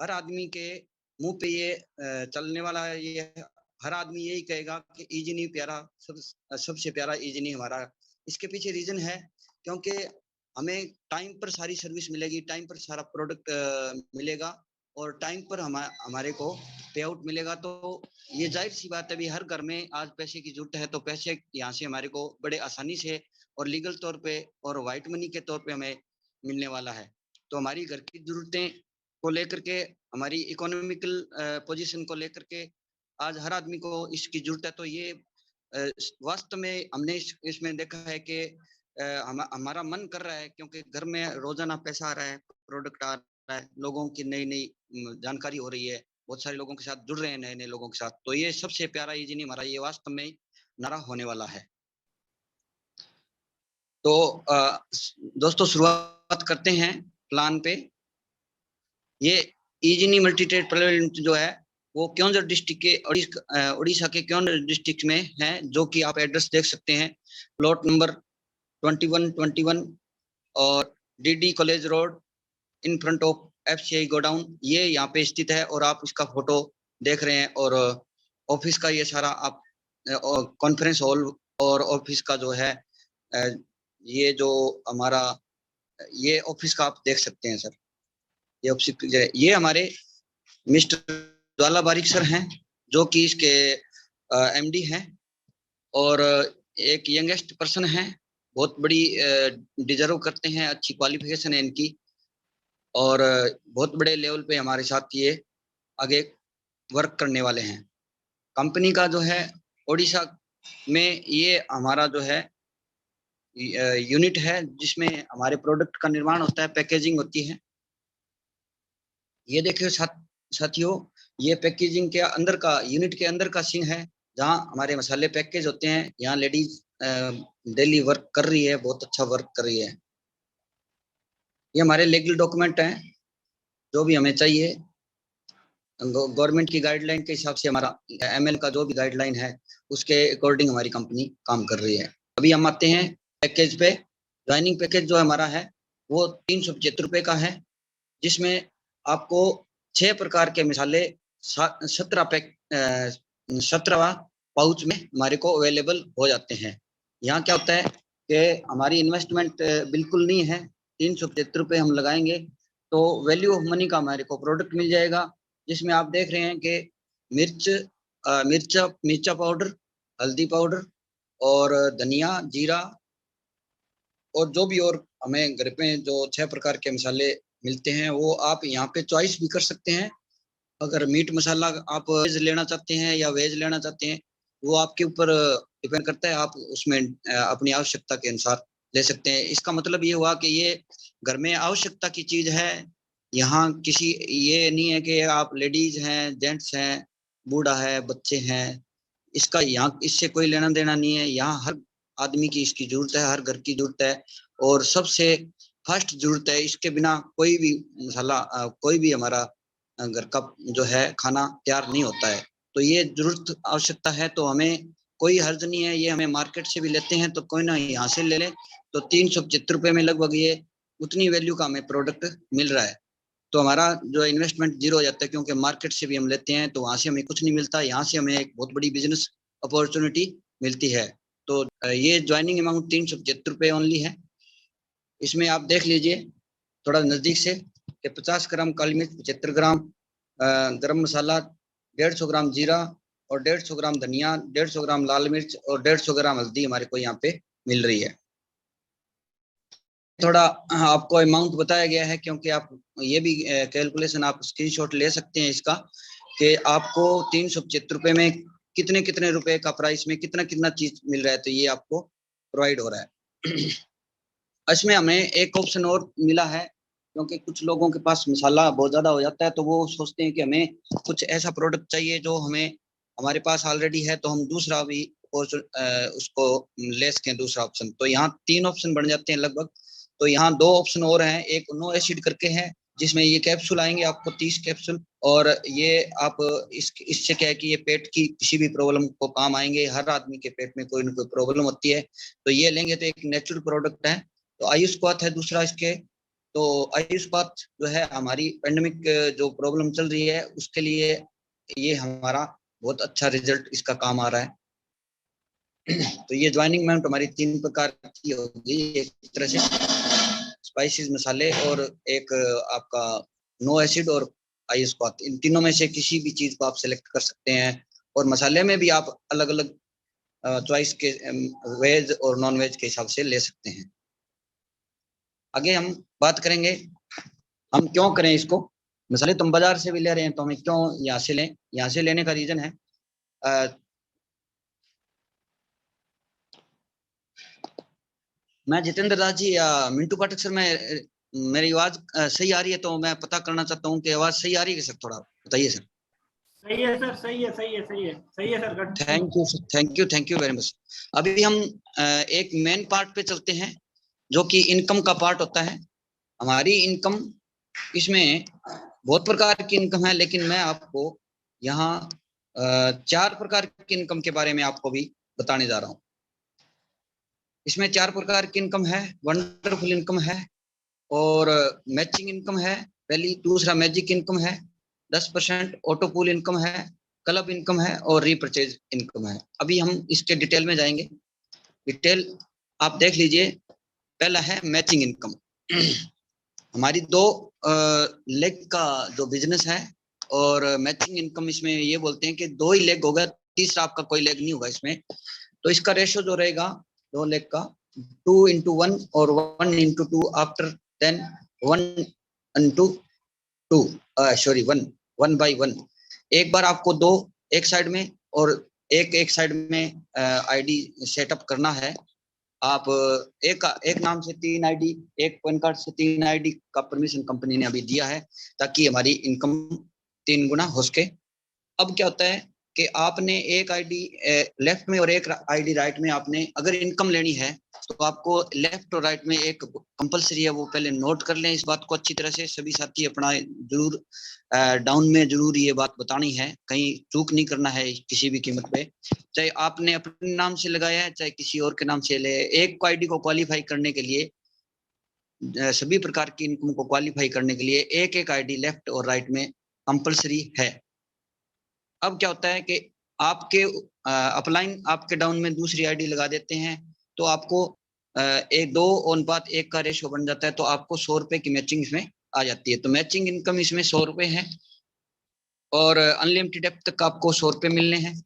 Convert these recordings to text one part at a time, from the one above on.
हर आदमी के मुंह पे ये चलने वाला है, ये हर आदमी यही कहेगा कि ईजिनी प्यारा, सबसे प्यारा ईजिनी हमारा। इसके पीछे रीजन है क्योंकि हमें टाइम पर सारी सर्विस मिलेगी, टाइम पर सारा प्रोडक्ट मिलेगा और टाइम पर हमारे को पे आउट मिलेगा। तो ये जाहिर सी बात है, अभी हर घर में आज पैसे की जरूरत है, तो पैसे यहाँ से हमारे को बड़े आसानी से और लीगल तौर पे और वाइट मनी के तौर पे हमें मिलने वाला है। तो हमारी घर की जरूरतें को लेकर के, हमारी इकोनॉमिकल पोजीशन को लेकर के आज हर आदमी को इसकी जरूरत है। तो ये वास्तव में हमने इसमें देखा है कि हमारा मन कर रहा है, क्योंकि घर में रोजाना पैसा आ रहा है, प्रोडक्ट आ रहा है, लोगों की नई नई जानकारी हो रही है, बहुत सारे लोगों के साथ जुड़ रहे हैं, नए नए लोगों के साथ। तो ये सबसे प्यारा ईजिनी हमारा ये वास्तव में नारा होने वाला है। तो दोस्तों शुरुआत करते हैं प्लान पे। ये ईजिनी मल्टी ट्रेड प्राइवेट जो है वो क्योंझर डिस्ट्रिक्ट के उड़ीसा के क्योंझर डिस्ट्रिक्ट में है, जो कि आप एड्रेस देख सकते हैं, प्लॉट नंबर 2121 और DD college road in front of FCI godown, ये यहाँ पे स्थित है। और आप इसका फोटो देख रहे हैं और ऑफिस का ये सारा आप कॉन्फ्रेंस हॉल और ऑफिस का जो है ये जो हमारा ये ऑफिस का आप देख सकते हैं सर। ये ऑफिस, ये हमारे मिस्टर ज्वाला बारिक सर हैं, जो कि इसके एमडी हैं और एक यंगेस्ट पर्सन है, बहुत बड़ी डिजर्व करते हैं, अच्छी क्वालिफिकेशन है इनकी और बहुत बड़े लेवल पे हमारे साथ ये आगे वर्क करने वाले हैं। कंपनी का जो है ओडिशा में ये हमारा जो है यूनिट है, जिसमें हमारे प्रोडक्ट का निर्माण होता है, पैकेजिंग होती है। ये देखिए साथियों, ये पैकेजिंग के अंदर का, यूनिट के अंदर का सीन है, जहाँ हमारे मसाले पैकेज होते हैं। यहाँ लेडीज डेली वर्क कर रही है, बहुत अच्छा वर्क कर रही है। ये हमारे लीगल डॉक्यूमेंट हैं, जो भी हमें चाहिए गवर्नमेंट की गाइडलाइन के हिसाब से, हमारा एमएल का जो भी गाइडलाइन है उसके अकॉर्डिंग हमारी कंपनी काम कर रही है। अभी हम आते हैं पैकेज पे। ज्वाइनिंग पैकेज जो हमारा है वो 375 रुपये का है, जिसमें आपको 6 प्रकार के मिसाले 17 पाउच में हमारे को अवेलेबल हो जाते हैं। यहाँ क्या होता है कि हमारी इन्वेस्टमेंट बिल्कुल नहीं है, 375 रुपये हम लगाएंगे तो वैल्यू ऑफ मनी का हमारे को प्रोडक्ट मिल जाएगा, जिसमें आप देख रहे हैं कि मिर्चा पाउडर, हल्दी पाउडर और धनिया, जीरा और जो भी और हमें घर पे जो 6 प्रकार के मसाले मिलते हैं वो आप यहाँ पे चॉइस भी कर सकते हैं। अगर मीट मसाला आप वेज लेना चाहते हैं या वेज लेना चाहते हैं, वो आपके ऊपर डिपेंड करता है, आप उसमें अपनी आवश्यकता के अनुसार ले सकते हैं। इसका मतलब ये हुआ कि ये घर में आवश्यकता की चीज है। यहाँ किसी ये नहीं है कि आप लेडीज हैं, जेंट्स हैं, बूढ़ा है, बच्चे हैं, इसका यहाँ इससे कोई लेना देना नहीं है। यहाँ हर आदमी की इसकी जरूरत है, हर घर की जरूरत है और सबसे फर्स्ट जरूरत है। इसके बिना कोई भी मसाला कोई भी हमारा घर का जो है खाना तैयार नहीं होता है। तो ये जरूरत आवश्यकता है, तो हमें कोई हर्ज नहीं है। ये हमें मार्केट से भी लेते हैं तो कोई ना यहाँ से ले ले, तो 375 रुपये में लगभग ये उतनी वैल्यू का हमें प्रोडक्ट मिल रहा है। तो हमारा जो इन्वेस्टमेंट जीरो हो जाता है, क्योंकि मार्केट से भी हम लेते हैं तो वहां से हमें कुछ नहीं मिलता, यहाँ से हमें एक बहुत बड़ी बिजनेस अपॉर्चुनिटी मिलती है। तो ये ज्वाइनिंग अमाउंट 375 रुपये ओनली है। इसमें आप देख लीजिए थोड़ा नजदीक से कि 50 ग्राम काली मिर्च, 75 ग्राम गरम मसाला, 150 ग्राम जीरा और 150 ग्राम धनिया, 150 ग्राम लाल मिर्च और 150 ग्राम हल्दी हमारे को यहाँ पे मिल रही है। थोड़ा आपको अमाउंट बताया गया है, क्योंकि आप ये भी कैलकुलेशन आप स्क्रीनशॉट ले सकते हैं इसका, कि आपको 375 रुपये में कितने कितने रुपए का प्राइस में कितना कितना चीज मिल रहा है, तो ये आपको प्रोवाइड हो रहा है। इसमें हमें एक ऑप्शन और मिला है, क्योंकि कुछ लोगों के पास मसाला बहुत ज़्यादा हो जाता है, तो वो सोचते हैं कि हमें कुछ ऐसा प्रोडक्ट चाहिए जो हमें हमारे पास ऑलरेडी है, तो हम दूसरा भी उसको ले सकें, दूसरा ऑप्शन। तो यहाँ 3 ऑप्शन बन जाते हैं लगभग। तो यहाँ 2 ऑप्शन और हैं, एक नो एसिड करके है, जिसमें ये कैप्सूल आएंगे आपको 30 कैप्सूल, और ये आप इससे क्या है कि ये पेट की किसी भी प्रॉब्लम को काम आएंगे। हर आदमी के पेट में कोई ना कोई प्रॉब्लम होती है, तो ये लेंगे तो एक नेचुरल प्रोडक्ट है। तो आयुष क्वाथ है दूसरा इसके, तो आयुष पाथ जो है हमारी पेंडेमिक जो प्रॉब्लम चल रही है उसके लिए ये हमारा बहुत अच्छा रिजल्ट इसका काम आ रहा है। तो ये ज्वाइनिंग अमाउंट हमारी 3 प्रकार की होगी, एक तरह से स्पाइसेस मसाले, और एक आपका नो एसिड और आयुष पाथ। इन तीनों में से किसी भी चीज को आप सिलेक्ट कर सकते हैं, और मसाले में भी आप अलग अलग चॉइस के वेज और नॉन वेज के हिसाब से ले सकते हैं। आगे हम बात करेंगे हम क्यों करें इसको। मसाले तुम बाजार से भी ले रहे हैं तो हमें क्यों यहाँ से लें। यहाँ से लेने का रीजन है मैं जितेंद्र दास जी या मिंटू पाठक सर, मैं मेरी आवाज सही आ रही है तो मैं पता करना चाहता हूँ कि आवाज सही आ रही है सर, थोड़ा बताइए सर। सही है सर, सही है, सही है, सही है, सही है sir. Thank you sir, thank you very much. अभी हम एक मेन पार्ट पे चलते हैं जो कि इनकम का पार्ट होता है। हमारी इनकम, इसमें बहुत प्रकार की इनकम है, लेकिन मैं आपको यहाँ 4 प्रकार की इनकम के बारे में आपको भी बताने जा रहा हूँ। इसमें 4 प्रकार की इनकम है। वंडरफुल इनकम है, और मैचिंग इनकम है पहली, दूसरा मैजिक इनकम है, 10% ऑटो पूल इनकम है, क्लब इनकम है, और रीपरचेज इनकम है। अभी हम इसके डिटेल में जाएंगे। डिटेल आप देख लीजिए। पहला है मैचिंग इनकम। हमारी 2 लेग का जो बिजनेस है, और मैचिंग इनकम इसमें ये बोलते हैं कि 2 ही लेग होगा, तीसरा आपका कोई लेग नहीं होगा इसमें। तो इसका रेशो जो रहेगा 2 लेग का 2:1 और 1:2 आफ्टर देन 1:2 सॉरी 1:1। एक बार आपको 2 एक साइड में और एक साइड में आईडी सेटअप करना है। आप एक नाम से 3 आईडी, एक पैन कार्ड से 3 आईडी का परमिशन कंपनी ने अभी दिया है, ताकि हमारी इनकम 3 गुना हो सके। अब क्या होता है कि आपने एक आईडी लेफ्ट में और एक आईडी राइट में, आपने अगर इनकम लेनी है तो आपको लेफ्ट और राइट में एक कंपलसरी है, वो पहले नोट कर लें इस बात को अच्छी तरह से। सभी साथी अपना जरूर डाउन में जरूर ये बात बतानी है, कहीं चूक नहीं करना है किसी भी कीमत पे। चाहे आपने अपने नाम से लगाया है, चाहे किसी और के नाम से ले, एक आईडी को क्वालिफाई करने के लिए, सभी प्रकार की इनकम को क्वालिफाई करने के लिए एक एक आईडी लेफ्ट और राइट में कंपलसरी है। अब क्या होता है कि आपके अपलाइन आपके डाउन में दूसरी आईडी लगा देते हैं, तो आपको 2:1 का रेशो बन जाता है, तो आपको 100 रुपए की मैचिंग इसमें आ जाती है। तो मैचिंग इनकम इसमें 100 रुपए है, और अनलिमिटेड एप तक आपको 100 रुपए मिलने हैं।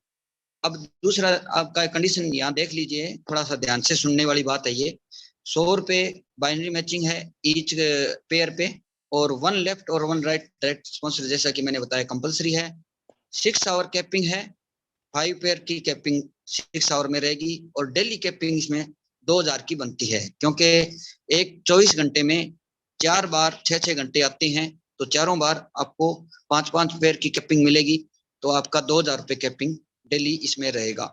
अब दूसरा आपका कंडीशन यहाँ देख लीजिए, थोड़ा सा ध्यान से सुनने वाली बात है ये। 100 रुपए बाइनरी मैचिंग है ईच पेयर पे, और 1 लेफ्ट और 1 राइट डायरेक्ट स्पॉन्सर, जैसा कि मैंने बताया, कंपलसरी है। 6 आवर कैपिंग है, 5 पेयर की कैपिंग 6 आवर में रहेगी, और डेली कैपिंग इसमें 2000 की बनती है, क्योंकि एक 24 घंटे में 4 बार 6-6 घंटे आते हैं, तो चारों बार आपको 5-5 पेयर की कैपिंग मिलेगी, तो आपका 2000 रुपए कैपिंग डेली इसमें रहेगा।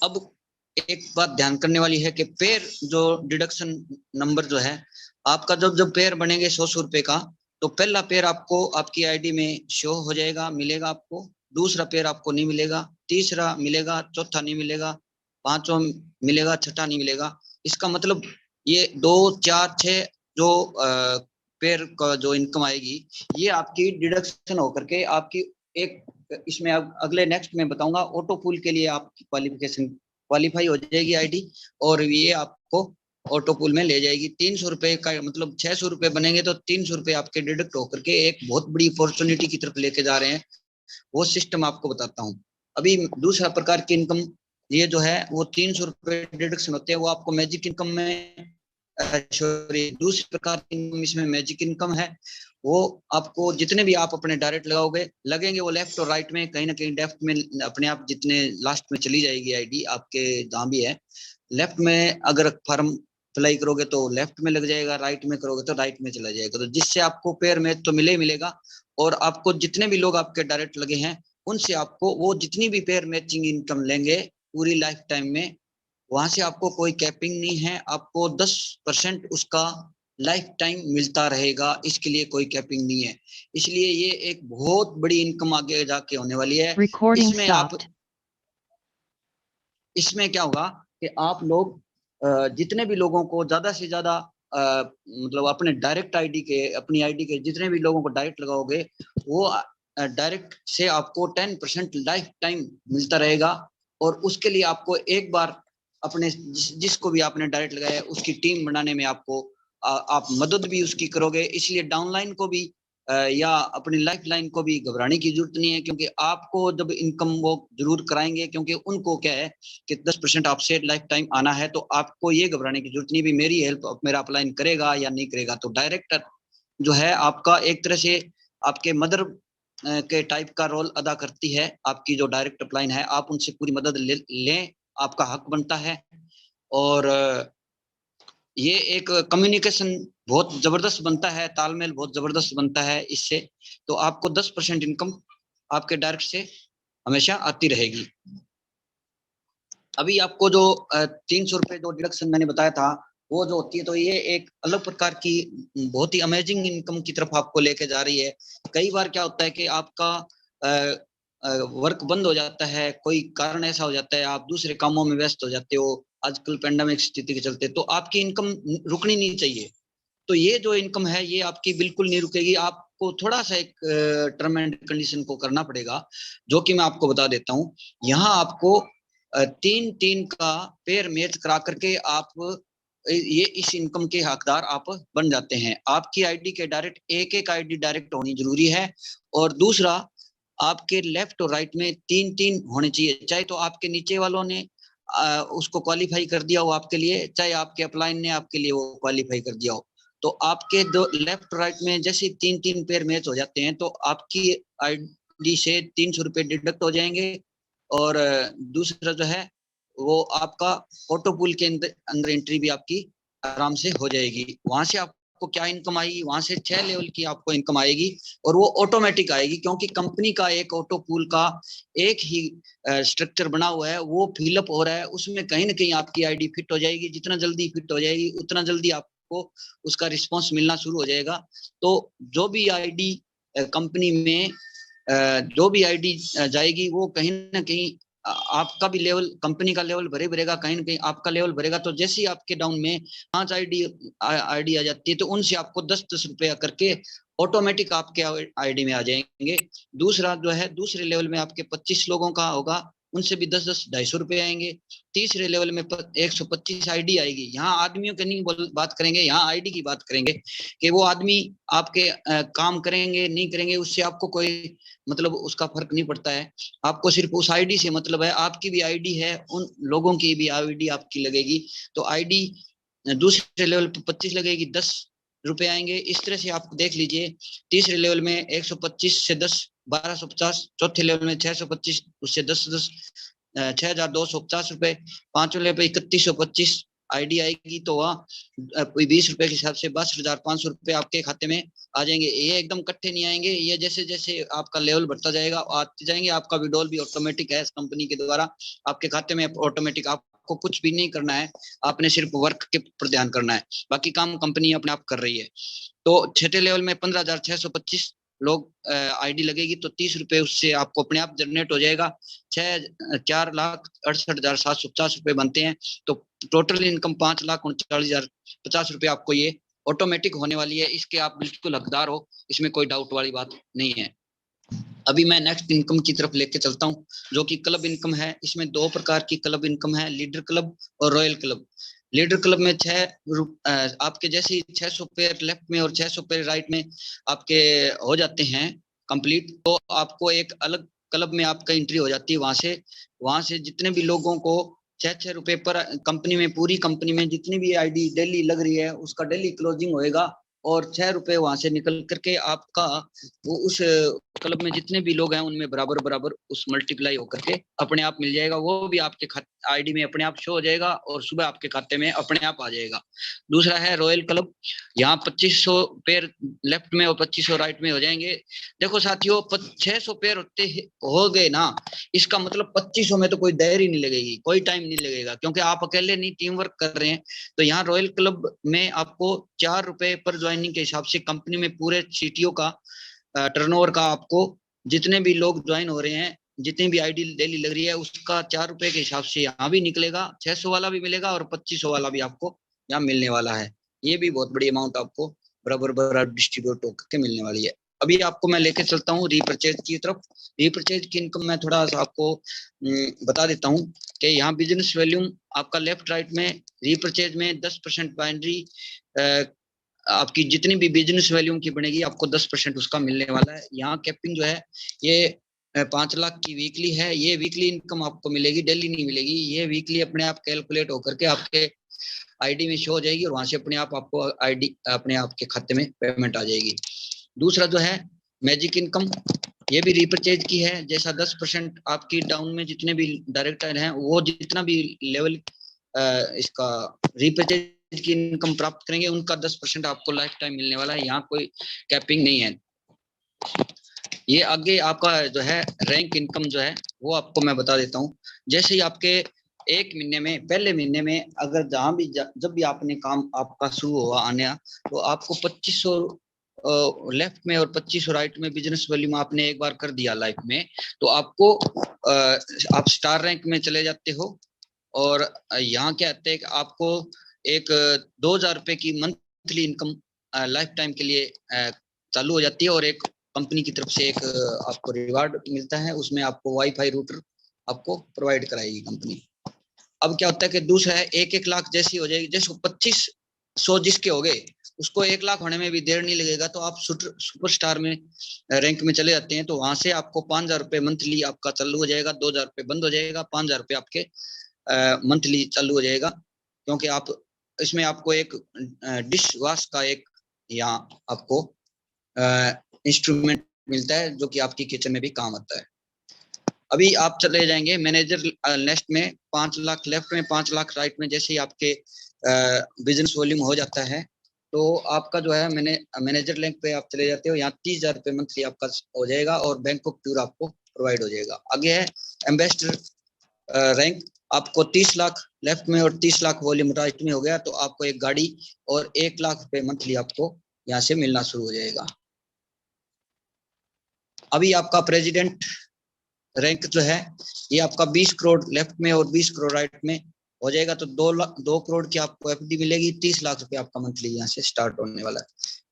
अब एक बात ध्यान करने वाली है कि पेयर जो डिडक्शन नंबर जो है आपका, जब जब पेयर बनेंगे 100 रुपए का, तो पहला पेयर आपको आपकी आईडी में शो हो जाएगा, मिलेगा आपको। दूसरा पेयर आपको नहीं मिलेगा, तीसरा मिलेगा, चौथा नहीं मिलेगा, पांचवा मिलेगा, छठा नहीं मिलेगा। इसका मतलब ये 2, 4, 6 जो पेयर का जो इनकम आएगी, ये आपकी डिडक्शन होकर के आपकी एक, इसमें अब अगले नेक्स्ट में बताऊंगा, ऑटो पूल के लिए आपकी क्वालिफाई हो जाएगी आईडी, और ये आपको ऑटो पूल में ले जाएगी। 300 रुपए का मतलब 600 रुपए बनेंगे, तो 300 रुपए आपके डिडक्ट होकर के एक बहुत बड़ी अपॉर्चुनिटी की तरफ लेके जा रहे हैं। वो सिस्टम आपको बताता हूँ। अभी दूसरा प्रकार की इनकम ये जो है वो 300 रुपए डिडक्शन होते हैं, वो आपको मैजिक इनकम में, सॉरी, दूसरी प्रकार की इनकम इसमें मैजिक इनकम है। वो आपको जितने भी आप अपने डायरेक्ट लगाओगे लगेंगे, वो लेफ्ट और राइट में कहीं ना कहीं लेफ्ट में अपने आप जितने लास्ट में चली जाएगी आईडी आपके जहाँ भी है। लेफ्ट में अगर फॉर्म अप्लाई करोगे तो लेफ्ट में लग जाएगा, राइट में करोगे तो राइट में चला जाएगा, तो जिससे आपको पेयर मैच तो मिले ही मिलेगा। और आपको जितने भी लोग आपके डायरेक्ट लगे हैं उनसे आपको वो जितनी भी पेयर मैचिंग इनकम लेंगे पूरी लाइफ टाइम में, वहां से आपको कोई कैपिंग नहीं है, आपको 10% उसका लाइफ टाइम मिलता रहेगा, इसके लिए कोई कैपिंग नहीं है। इसलिए ये एक बहुत बड़ी इनकम आगे जाके होने वाली है। इसमें क्या होगा कि आप लोग जितने भी लोगों को ज्यादा से ज्यादा मतलब अपने डायरेक्ट आईडी के, अपनी आईडी के जितने भी लोगों को डायरेक्ट लगाओगे, वो डायरेक्ट से आपको 10% लाइफ टाइम मिलता रहेगा। और उसके लिए आपको एक बार अपने जिसको भी आपने डायरेक्ट लगाया है उसकी टीम बनाने में आपको आप मदद भी उसकी करोगे। इसलिए डाउनलाइन को भी या अपनी लाइफ लाइन को भी घबराने की जरूरत नहीं है, क्योंकि आपको जब इनकम वो जरूर कराएंगे, क्योंकि उनको क्या है कि 10% आपसे लाइफ टाइम आना है, तो आपको ये घबराने की जरूरत नहीं भी मेरी हेल्प मेरा अपलाइन करेगा या नहीं करेगा। तो डायरेक्टर जो है आपका एक तरह से आपके मदर के टाइप का रोल अदा करती है। आपकी जो डायरेक्ट अपलाइन है, आप उनसे पूरी मदद लें, आपका हक बनता है। और ये एक कम्युनिकेशन बहुत जबरदस्त बनता है, तालमेल बहुत जबरदस्त बनता है इससे। तो आपको 10% इनकम आपके डायरेक्ट से हमेशा आती रहेगी। अभी आपको जो 300 रुपए जो डिडक्शन मैंने बताया था वो जो होती है, तो ये एक अलग प्रकार की बहुत ही अमेजिंग इनकम की तरफ आपको लेके जा रही है। कई बार क्या होता है कि आपका वर्क बंद हो जाता है, कोई कारण ऐसा हो जाता है, आप दूसरे कामों में व्यस्त हो जाते हो आजकल पेंडेमिक स्थिति के चलते, तो आपकी इनकम रुकनी नहीं चाहिए। तो ये जो इनकम है ये आपकी बिल्कुल नहीं रुकेगी। आपको थोड़ा सा एक टर्म एंड कंडीशन को करना पड़ेगा, जो कि मैं आपको बता देता हूँ। यहाँ आपको 3-3 का पेयर मैच करा करके आप ये इस इनकम के हकदार आप बन जाते हैं। आपकी आईडी के डायरेक्ट एक आईडी डायरेक्ट होनी जरूरी है। और दूसरा, आपके लेफ्ट और राइट में 3-3 होने चाहिए। चाहे तो आपके नीचे वालों ने उसको क्वालिफाई कर दिया हो आपके लिए, चाहे आपके अपलाइन ने आपके लिए वो क्वालिफाई कर दिया हो। तो आपके दो लेफ्ट राइट में जैसे 3-3 पेयर मैच हो जाते हैं, तो आपकी आईडी से 300 रुपए डिडक्ट हो जाएंगे। और दूसरा जो है वो आपका ऑटो पूल के अंदर एंट्री भी आपकी आराम से हो जाएगी। वहां से आपको क्या इनकम आएगी, वहां से 6 लेवल की आपको इनकम आएगी, और वो ऑटोमेटिक आएगी, क्योंकि कंपनी का एक ऑटो पूल का एक ही स्ट्रक्चर बना हुआ है, वो फिलअप हो रहा है। उसमें कहीं ना कहीं आपकी आईडी फिट हो जाएगी। जितना जल्दी फिट हो जाएगी उतना जल्दी आपको उसका रिस्पॉन्स मिलना शुरू हो जाएगा। तो जो भी आईडी कंपनी में जो भी आईडी जाएगी, वो कहीं ना कहीं आपका भी लेवल, कंपनी का लेवल भरेगा, कहीं ना कहीं आपका लेवल भरेगा। तो जैसे ही आपके डाउन में 5 आईडी आ जाती है, तो उनसे आपको 10-10 रुपया करके ऑटोमेटिक आपके आईडी में आ जाएंगे। दूसरा जो है, दूसरे लेवल में आपके 25 लोगों का होगा, उनसे भी 10-10 250 रुपए आएंगे। तीसरे लेवल में 125 आईडी आएगी। यहाँ आदमियों की नहीं बात करेंगे, यहाँ आईडी की बात करेंगे कि वो आदमी आपके काम करेंगे नहीं करेंगे, उससे आपको कोई मतलब उसका फर्क नहीं पड़ता है। आपको सिर्फ उस आईडी से मतलब है। आपकी भी आईडी है, उन लोगों की भी आईडी आपकी लगेगी। तो आईडी दूसरे लेवल पर 25 लगेगी, 10 रुपए आएंगे। इस तरह से आप देख लीजिए, तीसरे लेवल में 125 से 10 1250, चौथे लेवल में 625 उससे 10 6250 रुपए, पांचवें लेवल पे 3125 आईडी आएगी। तो वह 20 रुपए के हिसाब से 62,500 रुपए आपके खाते में आ जाएंगे। ये एकदम इकट्ठे नहीं आएंगे, ये जैसे जैसे आपका लेवल बढ़ता जाएगा आते जाएंगे। आपका विड्रॉल भी ऑटोमेटिक है कंपनी के द्वारा आपके खाते में ऑटोमेटिक। आपको कुछ भी नहीं करना है, आपने सिर्फ वर्क के पर ध्यान करना है, बाकी काम कंपनी अपने आप कर रही है। तो छठे लेवल में 15,625 लोग आईडी लगेगी, तो 30 रुपए उससे आपको अपने आप जनरेट हो जाएगा। 4,68,750 रुपए बनते हैं। तो टोटल इनकम 5,39,50 रुपए आपको ये ऑटोमेटिक होने वाली है। इसके आप बिल्कुल हकदार हो, इसमें कोई डाउट वाली बात नहीं है। अभी मैं नेक्स्ट इनकम की तरफ लेके चलता हूँ, जो कि क्लब इनकम है। इसमें 2 प्रकार की क्लब इनकम है, लीडर क्लब और रॉयल क्लब। लीडर क्लब में आपके जैसे 600 पेयर लेफ्ट में और 600 पेयर राइट में आपके हो जाते हैं कंप्लीट, तो आपको एक अलग क्लब में आपका एंट्री हो जाती है। वहां से जितने भी लोगों को 6-6 रुपए पर कंपनी में, पूरी कंपनी में जितनी भी आईडी डेली लग रही है उसका डेली क्लोजिंग होएगा, और 6 रुपए वहां से निकल करके आपका वो उस क्लब में जितने भी लोग हैं उनमें बराबर बराबर उस मल्टीप्लाई होकर के अपने आप मिल जाएगा। वो भी आपके आईडी में अपने आप शो हो जाएगा और सुबह आपके खाते में अपने आप आ जाएगा। दूसरा है रॉयल क्लब। यहाँ 2500 पेयर लेफ्ट में और 2500 राइट में हो जाएंगे। देखो साथियों, 600 पेयर हो गए ना, इसका मतलब 2500 में तो कोई देर ही नहीं लगेगी, कोई टाइम नहीं लगेगा, क्योंकि आप अकेले नहीं टीम वर्क कर रहे हैं। तो यहाँ रॉयल क्लब में आपको 4 रुपए पर ज्वाइनिंग के हिसाब से कंपनी में पूरे सीटीओ का टर्नओवर का आपको जितने भी लोग ज्वाइन हो रहे हैं, जितनी भी आईडी डेली लग रही है, उसका 4 रुपए के हिसाब से यहाँ भी निकलेगा। 600 वाला भी मिलेगा और 2500 वाला भी आपको यहाँ मिलने वाला है। ये भी बहुत बड़ी अमाउंट आपको बराबर डिस्ट्रीब्यूट होकर के मिलने वाली है। अभी आपको मैं लेके चलता हूँ रीपरचेज की तरफ। रीपरचेज की इनकम मैं थोड़ा सा आपको बता देता हूँ कि यहाँ बिजनेस वॉल्यूम आपका लेफ्ट राइट में रीपरचेज में 10% बाइनरी आपकी जितनी भी बिजनेस वैल्यूम की बनेगी आपको 10% उसका मिलने वाला है। यहाँ कैपिंग जो है ये 5 लाख की वीकली है। ये वीकली इनकम आपको मिलेगी, डेली नहीं मिलेगी। ये वीकली अपने आप कैलकुलेट होकर के आपके आईडी में शो हो जाएगी और वहां से अपने आप आपको आईडी अपने आप के खाते में पेमेंट आ जाएगी। दूसरा जो है मैजिक इनकम, ये भी रीपरचेज की है। जैसा 10% आपकी डाउन में जितने भी डायरेक्टर हैं वो जितना भी लेवल इसका रीपरचेज की इनकम प्राप्त करेंगे उनका 10% आपको लाइफ टाइम मिलने वाला है। यहाँ कोई कैपिंग नहीं है। ये आगे आपका जो है रैंक इनकम जो है वो आपको मैं बता देता हूँ। जैसे ही आपके एक महीने में पहले महीने में अगर जहाँ भी जब भी आपने काम आपका शुरू हुआ आने तो आपको 2500 लेफ्ट में और 2500 राइट में बिजनेस वॉल्यूम आपने एक बार कर दिया लाइफ में तो आपको आप स्टार रैंक में चले जाते हो। और यहाँ क्या कहते हैं कि आपको एक 2000 रुपए की मंथली इनकम लाइफ टाइम के लिए चालू हो जाती है और एक कंपनी की तरफ से एक आपको रिवार्ड मिलता है। उसमें आपको वाईफाई रूटर आपको प्रोवाइड कराएगी कंपनी। अब क्या होता है कि दूसरा है 1-1 लाख जैसी हो जाएगी। जैसे 2500 जिसके हो गए उसको 1 लाख होने में भी देर नहीं लगेगा तो आप सुपरस्टार में रैंक में चले जाते हैं तो वहां से आपको 5000 रुपए मंथली आपका चालू हो जाएगा। 2000 रुपए बंद हो जाएगा, 5000 रुपए आपके मंथली चालू हो जाएगा। क्योंकि आप इसमें आपको एक डिश वॉश का एक यहाँ आपको इंस्ट्रूमेंट मिलता है जो कि आपकी किचन में भी काम आता है। अभी आप चले जाएंगे मैनेजर नेक्स्ट में 5 लाख लेफ्ट में 5 लाख राइट में। जैसे ही आपके बिजनेस वॉल्यूम हो जाता है तो आपका जो है मैनेजर रैंक पे आप चले जाते हो। यहाँ 30,000 रुपए मंथली आपका हो जाएगा और बैंक ऑफ प्योर आपको प्रोवाइड हो जाएगा। आगे है एम्बेसडर रैंक, आपको 30 लाख लेफ्ट में और 30 लाख वॉल्यूम राइट में हो गया तो आपको एक गाड़ी और 1 लाख रुपए मंथली आपको यहाँ से मिलना शुरू हो जाएगा। अभी आपका प्रेसिडेंट रैंक जो है ये आपका 20 करोड़ लेफ्ट में और 20 करोड़ राइट में हो जाएगा तो 2 करोड़ की आपको एफडी मिलेगी। 30 लाख रुपए आपका मंथली यहाँ से स्टार्ट होने वाला है।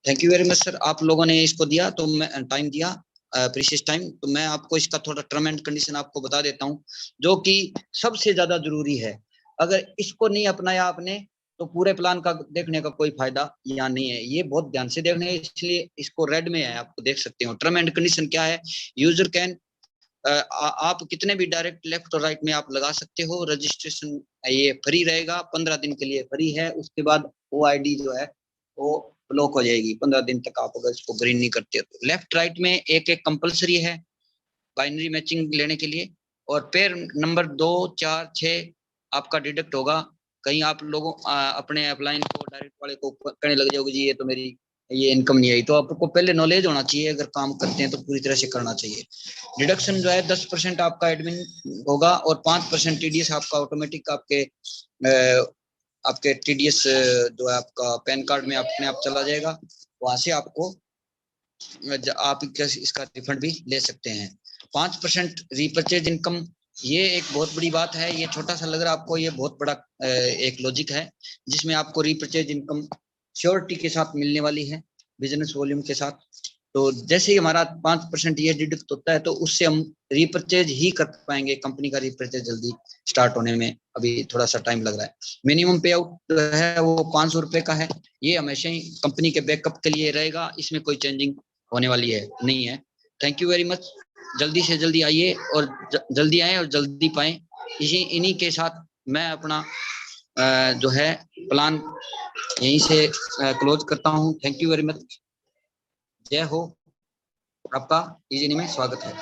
Thank you very much sir, आप लोगों ने इसको दिया तो मैं टाइम दिया प्रीशियस टाइम। तो मैं आपको इसका थोड़ा टर्म एंड कंडीशन आपको बता देता हूँ जो कि सबसे ज्यादा जरूरी है। अगर इसको नहीं अपनाया आपने तो पूरे प्लान का देखने का कोई फायदा यहाँ नहीं है। ये बहुत ध्यान से देखने है इसलिए इसको रेड में है, आपको देख सकते हो। टर्म एंड कंडीशन क्या है, यूजर कैन आप कितने भी डायरेक्ट लेफ्ट और राइट में आप लगा सकते हो। रजिस्ट्रेशन ये फ्री रहेगा, 15 दिन के लिए फ्री है। उसके बाद वो आईडी जो है वो ब्लॉक हो जाएगी 15 दिन तक आप अगर इसको ग्रीन नहीं करते हो तो। लेफ्ट राइट में एक कंपलसरी है बाइनरी मैचिंग लेने के लिए और पेयर नंबर 2, 4, 6 आपका डिडक्ट होगा। कहीं आप लोगों अपने अपलाइन को डायरेक्ट वाले को कहने लग जाओगे जी ये तो मेरी ये इनकम नहीं आई। तो आपको पहले नॉलेज होना चाहिए, अगर काम करते हैं तो पूरी तरह से करना चाहिए। डिडक्शन जो है 10% आपका एडमिन होगा और 5% टीडीएस आपका ऑटोमेटिक आपके टीडीएस जो है आपका पैन कार्ड में अपने आप चला जाएगा। वहां से आपको आप इसका रिफंड भी ले सकते हैं। 5% रीपरचेज इनकम, ये एक बहुत बड़ी बात है। ये छोटा सा लग रहा है आपको, ये बहुत बड़ा एक लॉजिक है जिसमें आपको रीपरचेज इनकम श्योरिटी के साथ मिलने वाली है बिजनेस वॉल्यूम के साथ। तो जैसे ही हमारा 5% ये डिडक्ट होता है तो उससे हम रीपरचेज ही कर पाएंगे। कंपनी का रीपरचेज जल्दी स्टार्ट होने में अभी थोड़ा सा टाइम लग रहा है। मिनिमम पे आउट जो है वो 500 रुपए का है। ये हमेशा ही कंपनी के बैकअप के लिए रहेगा, इसमें कोई चेंजिंग होने वाली है नहीं है। Thank you very much. जल्दी से जल्दी आइए और जल्दी आए और जल्दी पाएं। इन्हीं के साथ मैं अपना जो है प्लान यहीं से क्लोज करता हूं। Thank you very much. जय हो, आपका इजीनी में स्वागत है।